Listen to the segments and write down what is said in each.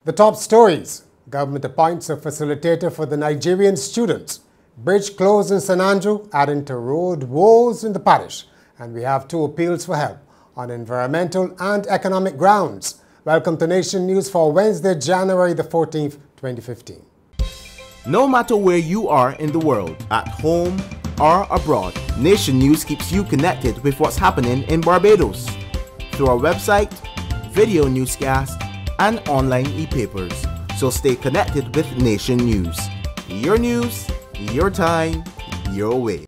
The top stories. Government appoints a facilitator for the Nigerian students. Bridge closed in St. Andrew, adding to road woes in the parish. And we have 2 appeals for help on environmental and economic grounds. Welcome to Nation News for Wednesday, January the 14th, 2015. No matter where you are in the world, at home or abroad, Nation News keeps you connected with what's happening in Barbados through our website, video newscast, and online e-papers. So stay connected with Nation News. Your news, your time, your way.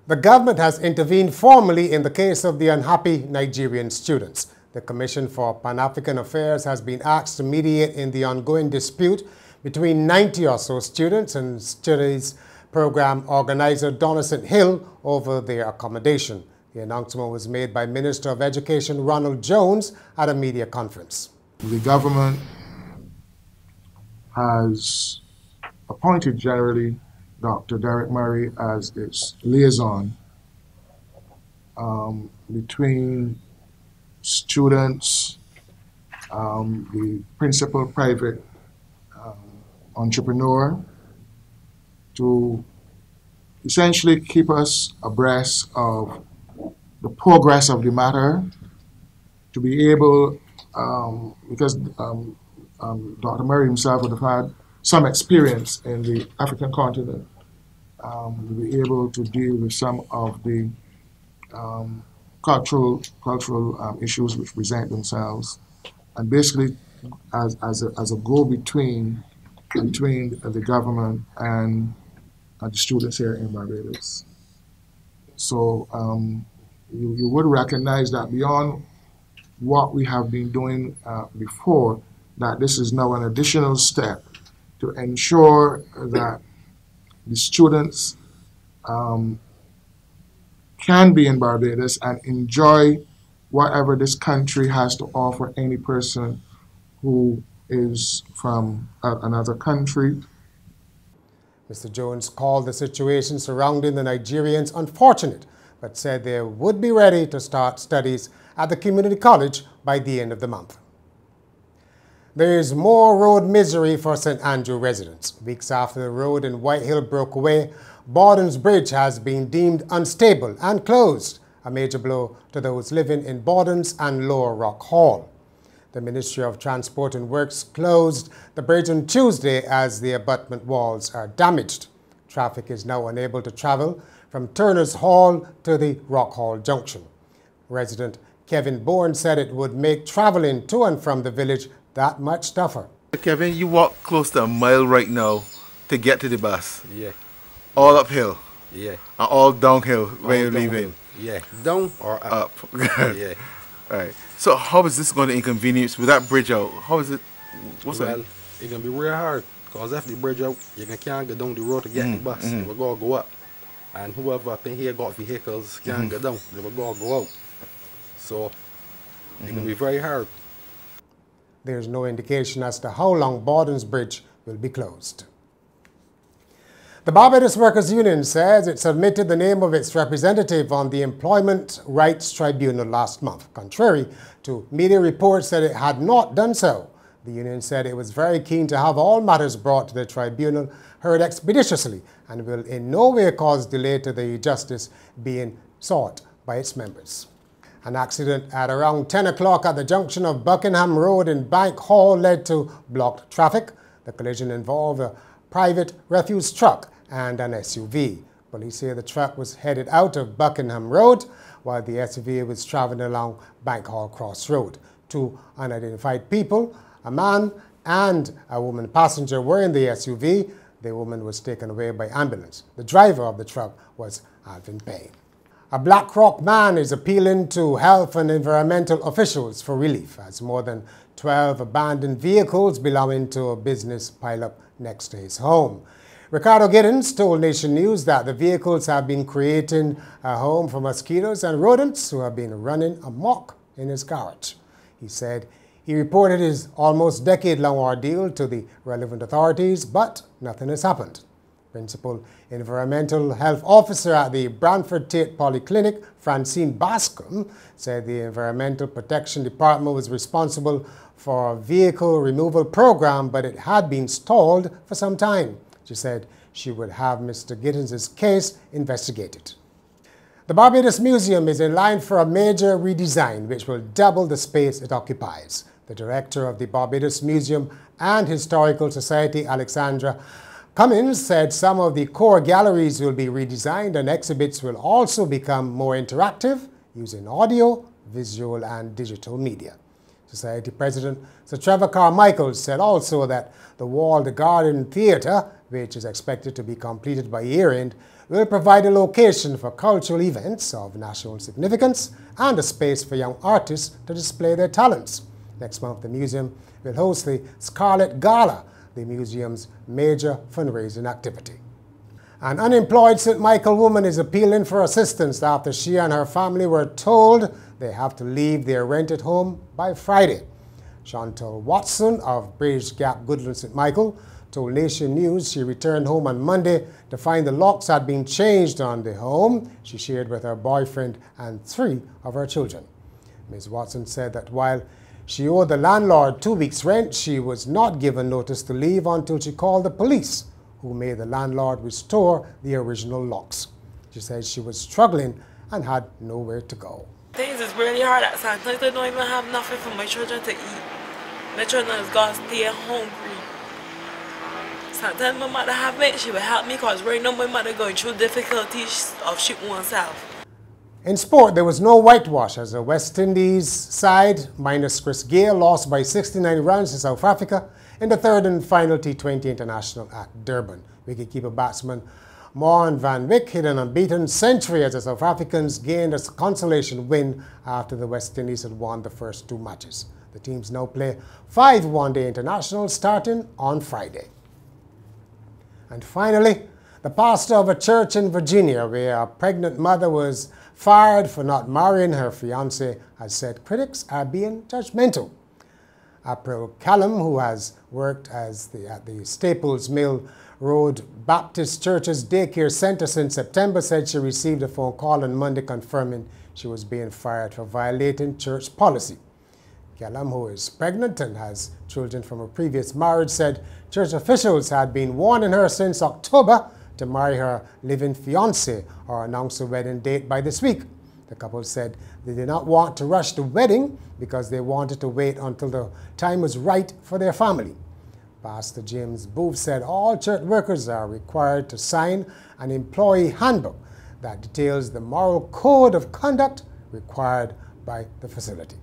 The government has intervened formally in the case of the unhappy Nigerian students. The Commission for Pan-African Affairs has been asked to mediate in the ongoing dispute between 90 or so students and studies program organizer Donaldson Hill over their accommodation. The announcement was made by Minister of Education Ronald Jones at a media conference. The government has appointed generally Dr. Derek Murray as its liaison between students, the principal private entrepreneur, to essentially keep us abreast of the progress of the matter, to be able, because Dr. Murray himself would have had some experience in the African continent, to be able to deal with some of the cultural issues which present themselves, and basically as a go-between between the government and the students here in Barbados. So you would recognize that beyond what we have been doing before, that this is now an additional step to ensure that the students can be in Barbados and enjoy whatever this country has to offer any person who is from another country. Mr. Jones called the situation surrounding the Nigerians unfortunate, but said they would be ready to start studies at the community college by the end of the month. There is more road misery for St. Andrew residents. Weeks after the road in White Hill broke away, Bourne's bridge has been deemed unstable and closed, a major blow to those living in Bourne's and Lower Rock Hall. The Ministry of Transport and Works closed the bridge on Tuesday as the abutment walls are damaged. Traffic is now unable to travel from Turner's Hall to the Rock Hall Junction. Resident Kevin Bourne said it would make traveling to and from the village that much tougher. Kevin, you walk close to a mile right now to get to the bus. Yeah. All uphill. Yeah. And all downhill when you're leaving. Yeah. Down or up. Yeah. All right. So how is this going to inconvenience with that bridge out? How is it? What's that? Well, it's going to be real hard because if the bridge out, you can't get down the road to get the bus. We're going to go up. And whoever up in here got vehicles can't get down. They will go out. So it's going to be very hard. There's no indication as to how long Bourne's bridge will be closed. The Barbados Workers Union says it submitted the name of its representative on the Employment Rights Tribunal last month, contrary to media reports that it had not done so. The union said it was very keen to have all matters brought to the tribunal heard expeditiously and will in no way cause delay to the justice being sought by its members. An accident at around 10 o'clock at the junction of Buckingham Road in Bank Hall led to blocked traffic. The collision involved a private refuse truck and an SUV. Police say the truck was headed out of Buckingham Road while the SUV was traveling along Bank Hall Cross Road. 2 unidentified people, a man and a woman passenger, were in the SUV. The woman was taken away by ambulance. The driver of the truck was Alvin Payne. A Black Rock man is appealing to health and environmental officials for relief as more than 12 abandoned vehicles belonging to a business pile up next to his home. Ricardo Giddens told Nation News that the vehicles have been creating a home for mosquitoes and rodents who have been running amok in his garage. He said he reported his almost decade-long ordeal to the relevant authorities, but nothing has happened. Principal Environmental Health Officer at the Brantford Tate Polyclinic, Francine Bascom, said the Environmental Protection Department was responsible for a vehicle removal program, but it had been stalled for some time. She said she would have Mr. Gittins' case investigated. The Barbados Museum is in line for a major redesign which will double the space it occupies. The director of the Barbados Museum and Historical Society, Alexandra Cummins, said some of the core galleries will be redesigned and exhibits will also become more interactive using audio, visual and digital media. Society President Sir Trevor Carmichael said also that the Walled Garden Theatre, which is expected to be completed by year-end, will provide a location for cultural events of national significance and a space for young artists to display their talents. Next month, the museum will host the Scarlet Gala, the museum's major fundraising activity. An unemployed St. Michael woman is appealing for assistance after she and her family were told they have to leave their rented home by Friday. Chantal Watson of Bridge Gap, Goodland, St. Michael, told Nation News she returned home on Monday to find the locks had been changed on the home she shared with her boyfriend and 3 of her children. Ms. Watson said that while she owed the landlord 2 weeks' rent, she was not given notice to leave until she called the police, who made the landlord restore the original locks. She said she was struggling and had nowhere to go. Things is really hard at sometimes. I don't even have nothing for my children to eat. My children is going to stay hungry. Sometimes my mother have it, she will help me because right now my mother going through difficulties of she oneself. In sport, there was no whitewash as the West Indies side, minus Chris Gayle, lost by 69 runs to South Africa in the third and final T20 International at Durban. Wicketkeeper batsman Morne van Wyk hit an unbeaten century as the South Africans gained a consolation win after the West Indies had won the first 2 matches. The teams now play 5 one-day internationals starting on Friday. And finally, the pastor of a church in Virginia where a pregnant mother was fired for not marrying her fiancé has said critics are being judgmental. April Callum, who has worked at the Staples Mill Road Baptist Church's daycare center since September, said she received a phone call on Monday confirming she was being fired for violating church policy. Callum, who is pregnant and has children from a previous marriage, said church officials had been warning her since October to marry her live-in fiancé or announce a wedding date by this week. The couple said they did not want to rush the wedding because they wanted to wait until the time was right for their family. Pastor James Booth said all church workers are required to sign an employee handbook that details the moral code of conduct required by the facility.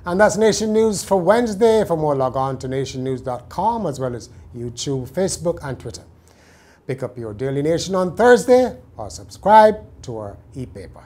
And that's Nation News for Wednesday. For more, log on to nationnews.com as well as YouTube, Facebook, and Twitter. Pick up your Daily Nation on Thursday or subscribe to our e-paper.